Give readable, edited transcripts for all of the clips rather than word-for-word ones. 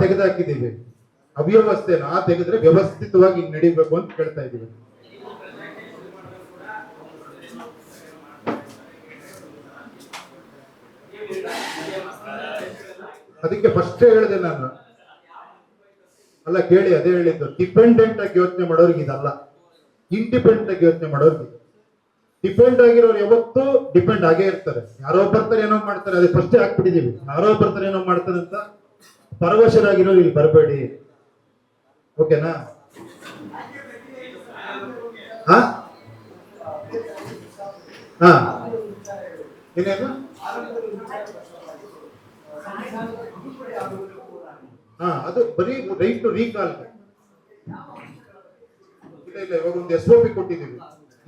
ತೆಗೆದಾಕಿದ್ದೀವಿ. ಅವ್ಯವಸ್ಥೆನ ತೆಗೆದ್ರೆ ವ್ಯವಸ್ಥಿತವಾಗಿ ಹಿಂಗ್ ನಡೀಬೇಕು ಅಂತ ಕೇಳ್ತಾ ಇದ್ದೀವಿ. ಅದಕ್ಕೆ ಫಸ್ಟ್ ಹೇಳಿದೆ ನಾನು, ಅಲ್ಲ ಕೇಳಿ, ಅದೇ ಹೇಳಿದ್ದು, ಡಿಪೆಂಡೆಂಟ್ ಆಗಿ ಯೋಚನೆ ಮಾಡೋರ್ಗೆ ಇದಲ್ಲ, ಇಂಡಿಪೆಂಡೆಂಟ್ ಆಗಿ ಯೋಚನೆ ಮಾಡೋರ್ಗೆ. ಡಿಪೆಂಡ್ ಆಗಿರೋರು ಯಾವತ್ತೂ ಡಿಪೆಂಡ್ ಆಗೇ ಇರ್ತಾರೆ. ಯಾರೋ ಬರ್ತಾರೆ ಏನೋ ಮಾಡ್ತಾರೆ, ಅದೇ ಫಸ್ಟೇ ಹಾಕ್ಬಿಟ್ಟಿದೀವಿ. ಯಾರೋ ಬರ್ತಾರೆ ಏನೋ ಮಾಡ್ತಾರೆ ಅಂತ ಪರವಶರಾಗಿರೋರು ಇಲ್ಲಿ ಬರಬೇಡಿ, ಓಕೆನಾ? ಹಾ ಹಾ ಏನೇನು? ಅದು ಬರೀ ರೈಟ್ ಟು ರೀಕಾಲ್. ಇಲ್ಲ, ಇವಾಗ ಒಂದು SOP ಕೊಟ್ಟಿದ್ದೀವಿ.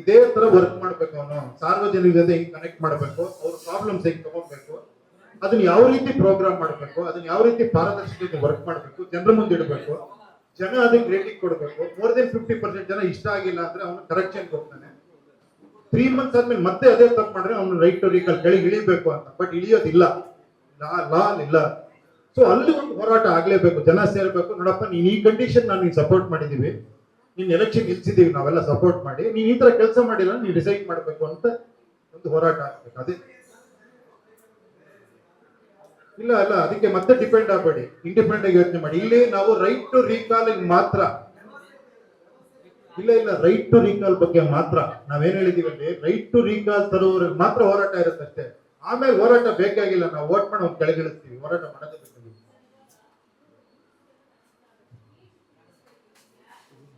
ಇದೇ ತರ ವರ್ಕ್ ಮಾಡ್ಬೇಕು. ಅವನು ಸಾರ್ವಜನಿಕ ಜೊತೆ ಹಿಂಗ್ ಕನೆಕ್ಟ್ ಮಾಡ್ಬೇಕು, ಅವ್ರ ಪ್ರಾಬ್ಲಮ್ಸ್ ಹೆಂಗ್ ತಗೋಬೇಕು, ಅದನ್ನ ಯಾವ ರೀತಿ ಪ್ರೋಗ್ರಾಮ್ ಮಾಡ್ಬೇಕು, ಅದನ್ನ ಯಾವ ರೀತಿ ಪಾರದರ್ಶಕತೆ ವರ್ಕ್ ಮಾಡ್ಬೇಕು, ಜನರ ಮುಂದೆ ಇಡಬೇಕು, ಜನ ಅದಕ್ಕೆ ರೇಟಿಂಗ್ ಕೊಡ್ಬೇಕು. ಮೋರ್ ದೆನ್ 50% ಜನ ಇಷ್ಟ ಆಗಿಲ್ಲ ಅಂದ್ರೆ ಅವನು ಕರೆಕ್ಷನ್ ಹೋಗ್ತಾನೆ. 3 months ಆದ್ಮೇಲೆ ಮತ್ತೆ ಅದೇ ತಪ್ಪು ಮಾಡಿದ್ರೆ ಅವ್ನು ರೈಟ್ ಟು ರೀಕಾಲ್ ಕೆಳಗೆ ಇಳಿಬೇಕು ಅಂತ. ಬಟ್ ಇಳಿಯೋದಿಲ್ಲ, ಲಾ ಇಲ್ಲ. ಸೊ ಅಲ್ಲಿ ಒಂದು ಹೋರಾಟ ಆಗ್ಲೇಬೇಕು, ಜನ ಸೇರ್ಬೇಕು. ನೋಡಪ್ಪ, ನೀನ್ ಈ ಕಂಡೀಷನ್ ನಾನು ಸಪೋರ್ಟ್ ಮಾಡಿದೀವಿ, ನೀನ್ ಎಲೆಕ್ಷನ್ ನಿಲ್ಸಿದೀವಿ ನಾವೆಲ್ಲ ಸಪೋರ್ಟ್ ಮಾಡಿ, ನೀನ್ ಈ ತರ ಕೆಲಸ ಮಾಡಿಲ್ಲ, ನೀನ್ ಡಿಸೈಡ್ ಮಾಡ್ಬೇಕು ಅಂತ ಒಂದು ಹೋರಾಟ ಆಗ್ಬೇಕು. ಅದೇ ಇಲ್ಲ ಅಲ್ಲ, ಅದಕ್ಕೆ ಮತ್ತೆ ಡಿಪೆಂಡ್ ಆಗಬೇಡಿ, ಇಂಡಿಪೆಂಡೆಂಟ್ ಆಗಿ ಯೋಚನೆ ಮಾಡಿ. ಇಲ್ಲಿ ನಾವು ರೈಟ್ ಟು ರೀಕಾಲ್ ಮಾತ್ರ, ಇಲ್ಲ ರೈಟ್ ಟು ರೀಕಾಲ್ ಬಗ್ಗೆ ಮಾತ್ರ ನಾವೇನ್ ಹೇಳಿದೀವಿ ಅಲ್ಲಿ, ರೈಟ್ ಟು ರೀಕಾಲ್ ತರುವವರಿಗೆ ಮಾತ್ರ ಹೋರಾಟ ಇರುತ್ತಷ್ಟೇ. ಆಮೇಲೆ ಹೋರಾಟ ಬೇಕಾಗಿಲ್ಲ, ನಾವು ವೋಟ್ ಮಾಡಿ ಅವ್ರು ಕೆಳಗಿಳಿಸ್ತೀವಿ, ಹೋರಾಟ ಮಾಡೋದೇ ಬೇಕಾಗಿಲ್ಲ.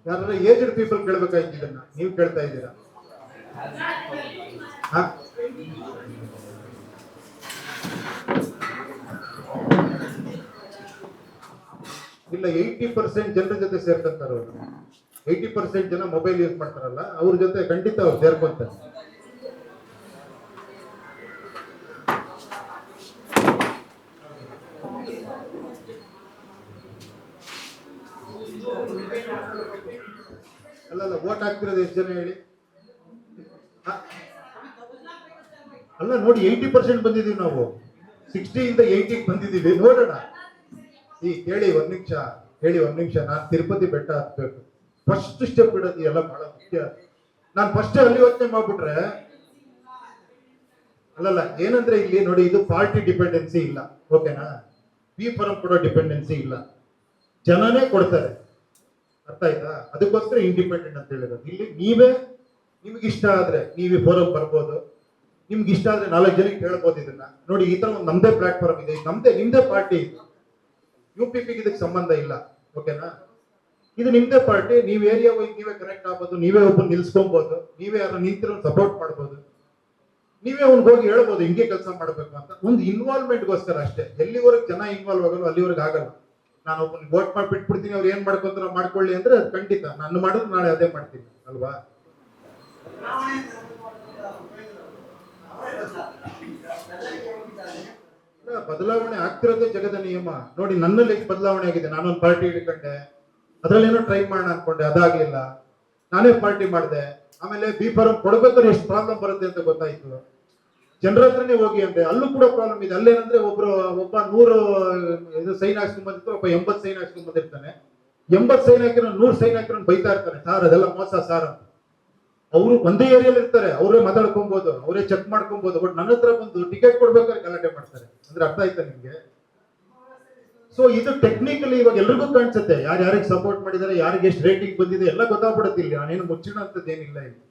ಯಾರು ಏಜ್ಡ್ ಪೀಪಲ್ ಕೇಳ್ಬೇಕಾಯ್ತು, ಇದನ್ನ ನೀವು ಕೇಳ್ತಾ ಇದ್ದೀರಾ? ಇಲ್ಲ, 80% ಜನರ ಜೊತೆ ಸೇರ್ಕೊಂತಾರೆ ಅವರು. 80% ಜನ ಮೊಬೈಲ್ ಯೂಸ್ ಮಾಡ್ತಾರಲ್ಲ, ಅವ್ರ ಜೊತೆ ಖಂಡಿತ ಅವ್ರು ಸೇರ್ಕೊಂತಾರೆ. ಅಲ್ಲ, ವೋಟ್ ಹಾಕ್ತಿರೋದು ಎಷ್ಟು ಜನ ಹೇಳಿ? ಅಲ್ಲ ನೋಡಿ, 80% ಬಂದಿದೀವಿ ನಾವು, 60 ಇಂದ 80 ಬಂದಿದೀವಿ. ನೋಡೋಣ. ಕೇಳಿ ಒಂದ್ ನಿಮಿಷ, ನಾನು ತಿರುಪತಿ ಬೆಟ್ಟ ಹತ್ಬೇಕು, ಫಸ್ಟ್ ಸ್ಟೆಪ್ ಇಡೋದು ಎಲ್ಲ ಬಹಳ ಮುಖ್ಯ. ನಾನು ಫಸ್ಟ್ ಅಲ್ಲಿ ಯೋಚನೆ ಮಾಡ್ಬಿಟ್ರೆ ಅಲ್ಲಲ್ಲ, ಏನಂದ್ರೆ ಇಲ್ಲಿ ನೋಡಿ, ಇದು ಪಾರ್ಟಿ ಡಿಪೆಂಡೆನ್ಸಿ ಇಲ್ಲ, ಓಕೆನಾ? ಬಿ ಫಾರಂ ಕೊಡೋ ಡಿಪೆಂಡೆನ್ಸಿ ಇಲ್ಲ, ಜನನೇ ಕೊಡ್ತಾರೆ. ಅರ್ಥ ಆಯ್ತಾ? ಅದಕ್ಕೋಸ್ಕರ ಇಂಡಿಪೆಂಡೆಂಟ್ ಅಂತ ಹೇಳಿರೋದು. ಇಲ್ಲಿ ನಿಮ್ಗೆ ಇಷ್ಟ ಆದ್ರೆ ನೀವು ಫೋರಂ ಬರ್ಬೋದು, ನಿಮ್ಗೆ ಇಷ್ಟ ಆದ್ರೆ 4 ಜನಕ್ಕೆ ಹೇಳ್ಬೋದು ಇದನ್ನ. ನೋಡಿ, ಈ ತರ ಒಂದು ನಮ್ದೇ ಪ್ಲಾಟ್ಫಾರ್ಮ್ ಇದೆ, ನಿಮ್ದೇ ಪಾರ್ಟಿ. UPP ಇದಕ್ಕೆ ಸಂಬಂಧ ಇಲ್ಲ, ಓಕೆನಾ? ಇದು ನಿಮ್ದೇ ಪಾರ್ಟಿ, ನೀವು ಏರಿಯಾ ಹೋಗಿ ನೀವೇ ಕನೆಕ್ಟ್ ಆಗ್ಬೋದು, ನೀವೇ ಒಬ್ಬರು ನಿಲ್ಸ್ಕೊಬಹುದು, ನೀವೇ ಯಾರು ನಿಂತಿರೋ ಸಪೋರ್ಟ್ ಮಾಡ್ಬೋದು, ನೀವೇ ಅವ್ನಿಗೆ ಹೋಗಿ ಹೇಳ್ಬೋದು ಹಿಂಗೆ ಕೆಲಸ ಮಾಡ್ಬೇಕು ಅಂತ. ಒಂದು ಇನ್ವಾಲ್ವ್ಮೆಂಟ್ಗೋಸ್ಕರ ಅಷ್ಟೇ. ಎಲ್ಲಿವರೆಗೆ ಜನ ಇನ್ವಾಲ್ವ್ ಆಗಲ್ಲ ಅಲ್ಲಿವರೆಗೆ ಆಗಲ್ಲ. ನಾನು ಒಬ್ಬನಿಗೆ ವೋಟ್ ಮಾಡಿ ಬಿಟ್ಬಿಡ್ತೀನಿ, ಅವ್ರು ಏನ್ ಮಾಡ್ಕೊಂತಾರ ಮಾಡ್ಕೊಳ್ಳಿ ಅಂದ್ರೆ ಅದು ಖಂಡಿತ ನಾನು ಮಾಡಿದ್ರೆ ನಾಳೆ ಅದೇ ಮಾಡ್ತೀನಿ ಅಲ್ವಾ? ಬದಲಾವಣೆ ಆಗ್ತಿರೋದೇ ಜಗದ ನಿಯಮ. ನೋಡಿ, ನನ್ನಲ್ಲಿ ಬದಲಾವಣೆ ಆಗಿದೆ. ನಾನೊಂದು ಪಾರ್ಟಿ ಹಿಡ್ಕೊಂಡೆ, ಅದ್ರಲ್ಲೇನೋ ಟ್ರೈ ಮಾಡೋಣ ಅನ್ಕೊಂಡೆ, ಅದಾಗ್ಲಿಲ್ಲ, ನಾನೇ ಪಾರ್ಟಿ ಮಾಡಿದೆ. ಆಮೇಲೆ ಬಿ ಫಾರಂ ಕೊಡ್ಬೇಕಾದ್ರೆ ಎಷ್ಟು ಪ್ರಾಬ್ಲಮ್ ಬರುತ್ತೆ ಅಂತ ಗೊತ್ತಾಯ್ತು. ಜನರ ಹತ್ರನೇ ಹೋಗಿ ಅಂದ್ರೆ ಅಲ್ಲೂ ಕೂಡ ಪ್ರಾಬ್ಲಮ್ ಇದೆ. ಅಲ್ಲೇನಂದ್ರೆ ಒಬ್ಬ 100 ಸೈನ್ ಹಾಕ್ಸ್ಕೊಂಡ್ಬಂದಿರ್ತಾರೆ, ಒಬ್ಬ 80 ಸೈನ್ ಹಾಕ್ಸ್ಕೊಂಡ್ಬಂದಿರ್ತಾನೆ. 80 ಸೈನ್ ಹಾಕಿರೋ 100 ಸೈನ್ ಹಾಕಿರೋ ಬೈತಾ ಇರ್ತಾರೆ, ಸಾರ್ ಅದೆಲ್ಲ ಮೋಸ ಸಾರ್ ಅಂತ. ಅವರು ಒಂದೇ ಏರಿಯಲ್ಲಿ ಇರ್ತಾರೆ, ಅವರೇ ಮಾತಾಡ್ಕೊಬಹುದು, ಅವರೇ ಚೆಕ್ ಮಾಡ್ಕೊಬಹುದು. ಬಟ್ ನನ್ನ ಹತ್ರ ಬಂದು ಟಿಕೆಟ್ ಕೊಡ್ಬೇಕಾದ್ರೆ ಗಲಾಟೆ ಮಾಡ್ತಾರೆ. ಅಂದ್ರೆ ಅರ್ಥ ಆಯ್ತಾ ನಿಮ್ಗೆ? ಸೊ ಇದು ಟೆಕ್ನಿಕಲಿ ಇವಾಗ ಎಲ್ರಿಗೂ ಕಾಣಿಸುತ್ತೆ, ಯಾರಿಗೆ ಸಪೋರ್ಟ್ ಮಾಡಿದ್ದಾರೆ, ಯಾರಿಗೆ ಎಷ್ಟು ರೇಟಿಂಗ್ ಬಂದಿದೆ ಎಲ್ಲ ಗೊತ್ತಾಗ್ಬಿಡುತ್ತೆ. ಇಲ್ಲಿ ನಾನೇನು ಮುಚ್ಚಿನ ಅಂತದ್ದೇನಿಲ್ಲ ಇಲ್ಲಿ.